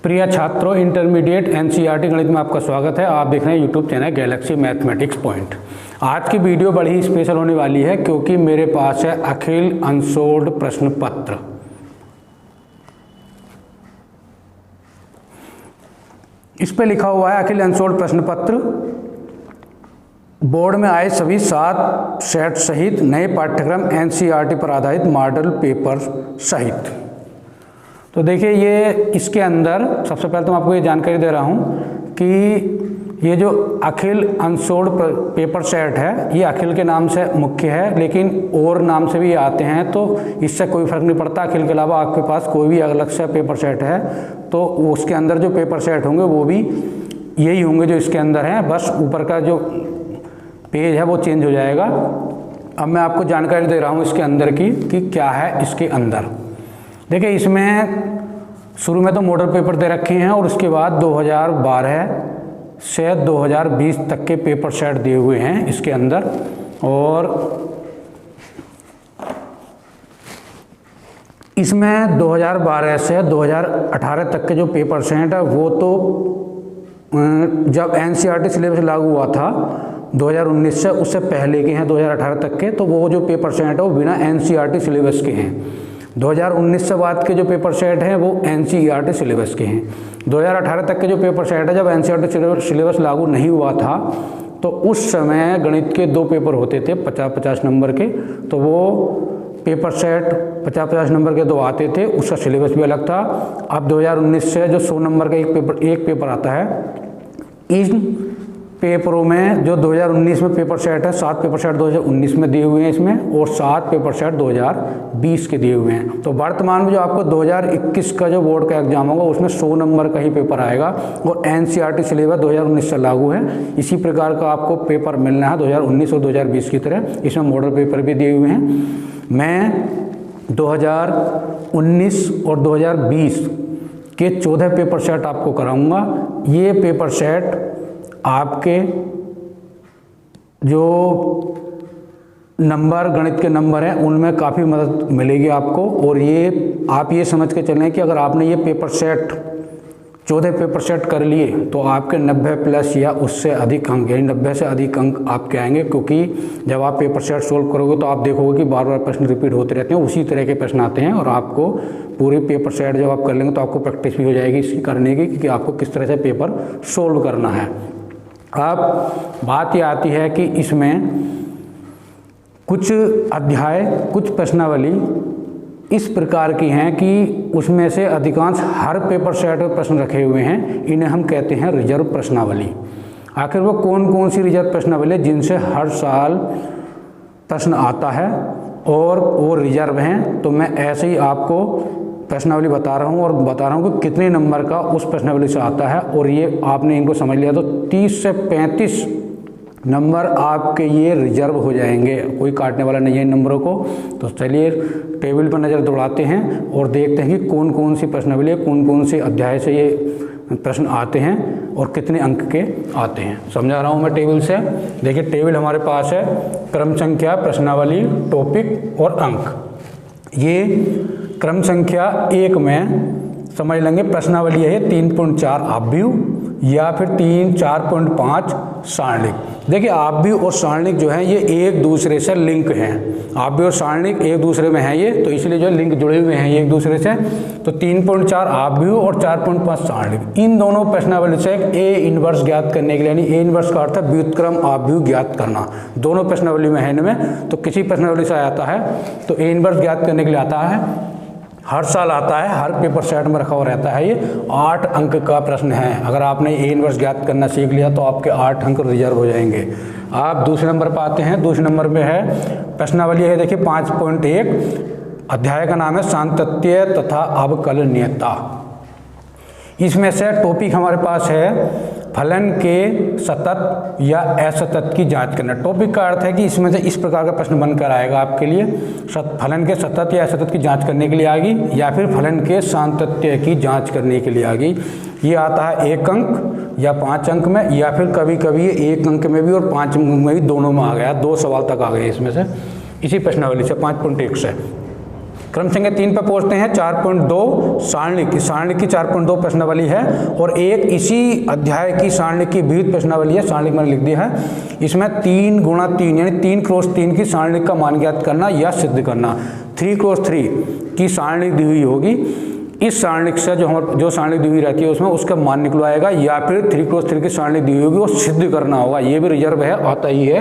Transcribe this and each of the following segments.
प्रिय छात्रों, intermediate NCERT गणित में आपका स्वागत है। आप देख रहे हैं YouTube channel Galaxy mathematics point. आज की वीडियो बड़ी ही स्पेशल होने वाली है क्योंकि मेरे पास है अखिल अनसोल्ड प्रश्न पत्र। इस पे लिखा हुआ है अखिल अनसोल्ड प्रश्न पत्र, बोर्ड में आए सभी 7 सेट सहित नए पाठ्यक्रम एनसीईआरटी पर आधारित मॉडल पेपर सहित। तो देखिए, ये इसके अंदर सबसे पहले तो मैं आपको ये जानकारी दे रहा हूँ कि ये जो अखिल अनसोल्ड पेपर सेट है, ये अखिल के नाम से मुख्य है, लेकिन और नाम से भी आते हैं तो इससे कोई फ़र्क नहीं पड़ता। अखिल के अलावा आपके पास कोई भी अलग से पेपर सेट है तो उसके अंदर जो पेपर सेट होंगे वो भी यही होंगे जो इसके अंदर हैं, बस ऊपर का जो पेज है वो चेंज हो जाएगा। अब मैं आपको जानकारी दे रहा हूँ इसके अंदर की कि क्या है इसके अंदर। देखिए, इसमें शुरू में तो मॉडल पेपर दे रखे हैं और उसके बाद 2012 से 2020 तक के पेपर सेट दिए हुए हैं इसके अंदर। और इसमें 2012 से 2018 तक के जो पेपर सेट है वो तो जब एनसीईआरटी सिलेबस लागू हुआ था 2019 से, उससे पहले के हैं 2018 तक के, तो वो जो पेपर सेट है वो बिना एनसीईआरटी सिलेबस के हैं। 2019 से बाद के जो पेपर सेट हैं वो एनसीईआरटी सिलेबस के हैं। 2018 तक के जो पेपर सेट है, जब एनसीईआरटी सिलेबस लागू नहीं हुआ था तो उस समय गणित के 2 पेपर होते थे 50-50 नंबर के, तो वो पेपर सेट 50-50 नंबर के 2 आते थे, उसका सिलेबस भी अलग था। अब 2019 से जो 100 नंबर का एक पेपर आता है, इन पेपरों में जो 2019 में पेपर सेट है, 7 पेपर सेट 2019 में दिए हुए हैं इसमें और 7 पेपर सेट 2020 के दिए हुए हैं। तो वर्तमान में जो आपको 2021 का जो बोर्ड का एग्जाम होगा उसमें 100 नंबर का ही पेपर आएगा और एनसीईआरटी सिलेबस 2019 से लागू है। इसी प्रकार का आपको पेपर मिलना है 2019 और 2020 की तरह। इसमें मॉडल पेपर भी दिए हुए हैं। मैं 2019 और 2020 के 14 पेपर सेट आपको कराऊंगा। ये पेपर सेट आपके जो नंबर गणित के नंबर हैं उनमें काफ़ी मदद मिलेगी आपको। और ये आप ये समझ के चलें कि अगर आपने ये पेपर सेट 14 पेपर सेट कर लिए तो आपके 90 प्लस या उससे अधिक अंक, यानी 90 से अधिक अंक आपके आएंगे। क्योंकि जब आप पेपर सेट सोल्व करोगे तो आप देखोगे कि बार बार प्रश्न रिपीट होते रहते हैं, उसी तरह के प्रश्न आते हैं। और आपको पूरे पेपर सेट जब आप कर लेंगे तो आपको प्रैक्टिस भी हो जाएगी इसकी करने की कि आपको किस तरह से पेपर सोल्व करना है। अब बात ये आती है कि इसमें कुछ अध्याय, कुछ प्रश्नावली इस प्रकार की हैं कि उसमें से अधिकांश हर पेपर सेट में प्रश्न रखे हुए हैं। इन्हें हम कहते हैं रिजर्व प्रश्नावली। आखिर वो कौन कौन सी रिजर्व प्रश्नावली जिनसे हर साल प्रश्न आता है और वो रिजर्व हैं, तो मैं ऐसे ही आपको प्रश्नावली बता रहा हूँ और बता रहा हूँ कि कितने नंबर का उस प्रश्नावली से आता है। और ये आपने इनको समझ लिया तो 30 से 35 नंबर आपके ये रिजर्व हो जाएंगे, कोई काटने वाला नहीं है इन नंबरों को। तो चलिए टेबल पर नज़र दौड़ाते हैं और देखते हैं कि कौन कौन सी प्रश्नावली, कौन कौन से अध्याय से ये प्रश्न आते हैं और कितने अंक के आते हैं। समझा रहा हूँ मैं टेबल से। देखिए, टेबल हमारे पास है, क्रम संख्या, प्रश्नावली, टॉपिक और अंक। ये क्रम संख्या 1 में समझ लेंगे प्रश्नावली है 3.4 आव्यूह या फिर 4.5 सारणिक। देखिए, आव्यूह और सारणिक जो है ये एक दूसरे से लिंक हैं। आव्यूह और सारणिक एक दूसरे में है ये, तो इसलिए जो लिंक जुड़े हुए हैं ये एक दूसरे से। तो 3.4 आव्यूह और 4.5 सारणिक, इन दोनों प्रश्नावली से ए इनवर्स ज्ञात करने के लिए, यानी ए इनवर्स का अर्थ है व्युत्क्रम आव्यूह ज्ञात करना, दोनों प्रश्नावली में है इनमें। तो किसी प्रश्नावली से आता है तो ए इनवर्स ज्ञात करने के लिए आता है, हर साल आता है, हर पेपर सेट में रखा हुआ रहता है। ये 8 अंक का प्रश्न है। अगर आपने ए इनवर्स ज्ञात करना सीख लिया तो आपके 8 अंक रिजर्व हो जाएंगे। आप दूसरे नंबर पर आते हैं। दूसरे नंबर पे है प्रश्नावली है, देखिए 5.1, अध्याय का नाम है सातत्य तथा अवकलनीयता। इसमें से टॉपिक हमारे पास है फलन के सतत या असतत की जांच करना। टॉपिक का अर्थ है कि इसमें से इस प्रकार का प्रश्न बनकर आएगा आपके लिए, फलन के सतत या असतत की जांच करने के लिए आ गई, या फिर फलन के सातत्य की जांच करने के लिए आ गई। ये आता है 1 अंक या 5 अंक में, या फिर कभी कभी ये 1 अंक में भी और 5 अंक में भी दोनों में आ गया। 2 सवाल तक आ गए इसमें से, इसी प्रश्नावली से 5.1 से। क्रम संख्या 3 पे पहुंचते हैं। 4.2 सारणिक की 4.2 प्रश्नावली है और एक इसी अध्याय की सारणिक की विविध प्रश्नावली है। सारणिक मैंने लिख दिया है। इसमें 3 गुणा 3 यानी 3x3 की सारणिक का मान ज्ञात करना या सिद्ध करना। 3x3 की सारणिक दी हुई होगी, इस सारणिक से जो सारणिक दी हुई रहती है उसमें उसका मान निकलवाएगा, या फिर 3x3 की सारणिक दी हुई होगी वो सिद्ध करना होगा। ये भी रिजर्व है, आता ही है।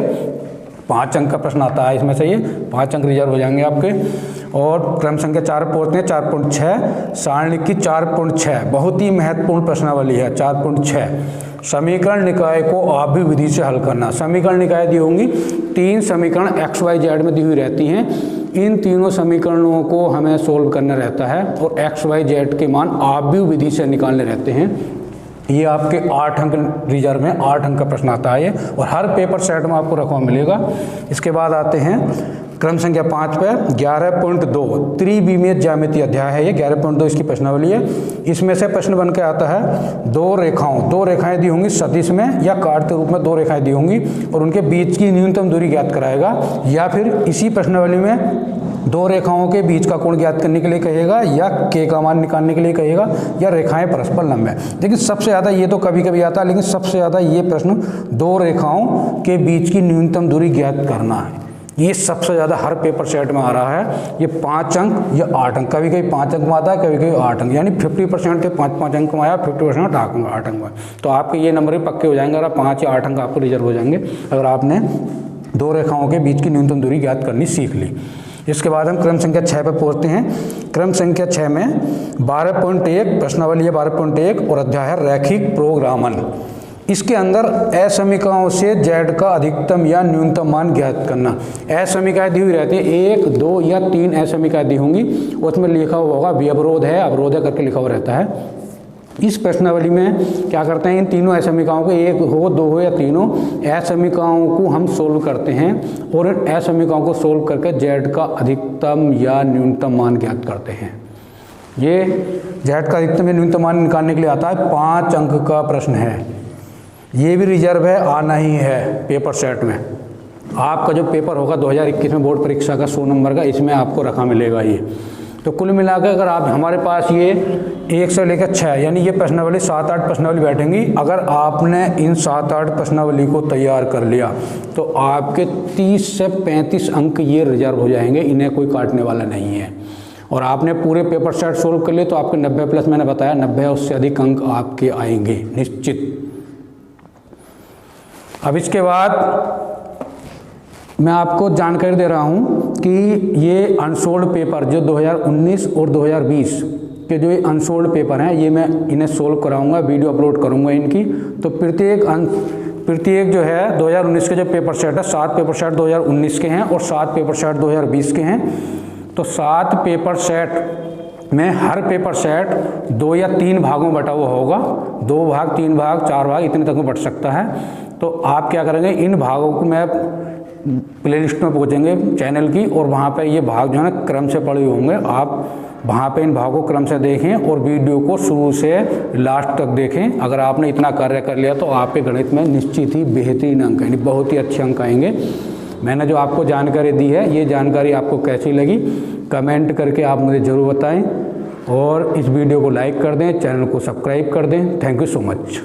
5 अंक का प्रश्न आता है इसमें से, ये 5 अंक रिजर्व हो जाएंगे आपके। और क्रम संख्या 4 पहुंचते हैं। 4.6 सारणिक की 4.6 बहुत ही महत्वपूर्ण प्रश्नावली है। 4.6 समीकरण निकाय को आव्यूह विधि से हल करना। समीकरण निकाय दी होंगी, 3 समीकरण x y z में दी हुई रहती हैं। इन तीनों समीकरणों को हमें सोल्व करना रहता है और x y z के मान आव्यूह विधि से निकालने रहते हैं। ये आपके 8 अंक रिजर्व में 8 अंक का प्रश्न आता है ये, और हर पेपर सेट में आपको रखवा मिलेगा। इसके बाद आते हैं क्रम संख्या 5 पे। 11.2 त्रिविमीय ज्यामिति अध्याय है ये। 11.2 इसकी प्रश्नावली है। इसमें से प्रश्न बन के आता है, दो रेखाएं दी होंगी सदिश में या काटते रूप में 2 रेखाएं दी होंगी और उनके बीच की न्यूनतम दूरी ज्ञात कराएगा, या फिर इसी प्रश्नावली में 2 रेखाओं के बीच का कोण ज्ञात करने के लिए कहेगा, या के का मान निकालने के लिए कहेगा, या रेखाएं परस्पर लंब है। लेकिन सबसे ज़्यादा ये तो कभी कभी आता है, लेकिन सबसे ज़्यादा ये प्रश्न 2 रेखाओं के बीच की न्यूनतम दूरी ज्ञात करना है। ये सबसे ज़्यादा हर पेपर सेट में आ रहा है। ये 5 अंक या 8 अंक, कभी कभी 5 अंक में आता है, कभी कभी 8 अंक, यानी 50% के 5 अंक में आया, 50% 8 अंक में। तो आपके ये नंबर भी पक्के हो जाएंगे अगर 5 या 8 अंक आपको रिजर्व हो जाएंगे अगर आपने 2 रेखाओं के बीच की न्यूनतम दूरी ज्ञात करनी सीख ली। इसके बाद हम क्रम संख्या 6 पर पहुंचते हैं। क्रम संख्या 6 में 12.1 प्रश्नावली है 12.1 और अध्याय है रैखिक प्रोग्रामन। इसके अंदर असमीकाओं से z का अधिकतम या न्यूनतम मान ज्ञात करना। असमीकाएं दी हुई रहती है, 1, 2 या 3 असमीकाएं दी होंगी, उसमें लिखा हुआ होगा विअवरोध है, अवरोध है करके लिखा हुआ रहता है। इस प्रश्नावली में क्या करते हैं, इन तीनों असमीकाओं को, 1 हो 2 हो या तीनों असमीकाओं को हम सोल्व करते हैं और इन असमीकाओं को सोल्व करके z का अधिकतम या न्यूनतम मान ज्ञात करते हैं। ये z का अधिकतम या न्यूनतम मान निकालने के लिए आता है। 5 अंक का प्रश्न है। ये भी रिजर्व है, आना ही है पेपर सेट में। आपका जो पेपर होगा 2021 में बोर्ड परीक्षा का 100 नंबर का, इसमें आपको रखा मिलेगा ये। तो कुल मिलाकर अगर आप हमारे पास ये 1 से लेकर 6 यानी ये प्रश्नावली 7-8 प्रश्नावली बैठेंगी। अगर आपने इन 7-8 प्रश्नावली को तैयार कर लिया तो आपके 30 से 35 अंक ये रिजर्व हो जाएंगे, इन्हें कोई काटने वाला नहीं है। और आपने पूरे पेपर सेट सोल्व कर लिए तो आपके 90 प्लस, मैंने बताया 90 उससे अधिक अंक आपके आएंगे निश्चित। अब इसके बाद मैं आपको जानकारी दे रहा हूँ कि ये अनसोल्ड पेपर जो 2019 और 2020 के जो ये अनसोल्ड पेपर हैं, ये मैं इन्हें सोल्व कराऊंगा, वीडियो अपलोड करूंगा इनकी। तो प्रत्येक जो है 2019 के जो पेपर सेट है, 7 पेपर सेट 2019 के हैं और 7 पेपर सेट 2020 के हैं। तो 7 पेपर सेट में हर पेपर सेट 2 या 3 भागों में बटा हुआ होगा। 2 भाग, 3 भाग, 4 भाग, इतने तक में बट सकता है। तो आप क्या करेंगे, इन भागों को मैं प्लेलिस्ट में पहुंचेंगे चैनल की, और वहाँ पे ये भाग जो है ना क्रम से पड़े होंगे। आप वहाँ पे इन भागों को क्रम से देखें और वीडियो को शुरू से लास्ट तक देखें। अगर आपने इतना कार्य कर लिया तो आपके गणित में निश्चित ही बेहतरीन अंक आएंगे, बहुत ही अच्छे अंक आएंगे। मैंने जो आपको जानकारी दी है, ये जानकारी आपको कैसी लगी कमेंट करके आप मुझे ज़रूर बताएं, और इस वीडियो को लाइक कर दें, चैनल को सब्सक्राइब कर दें। Thank you so much.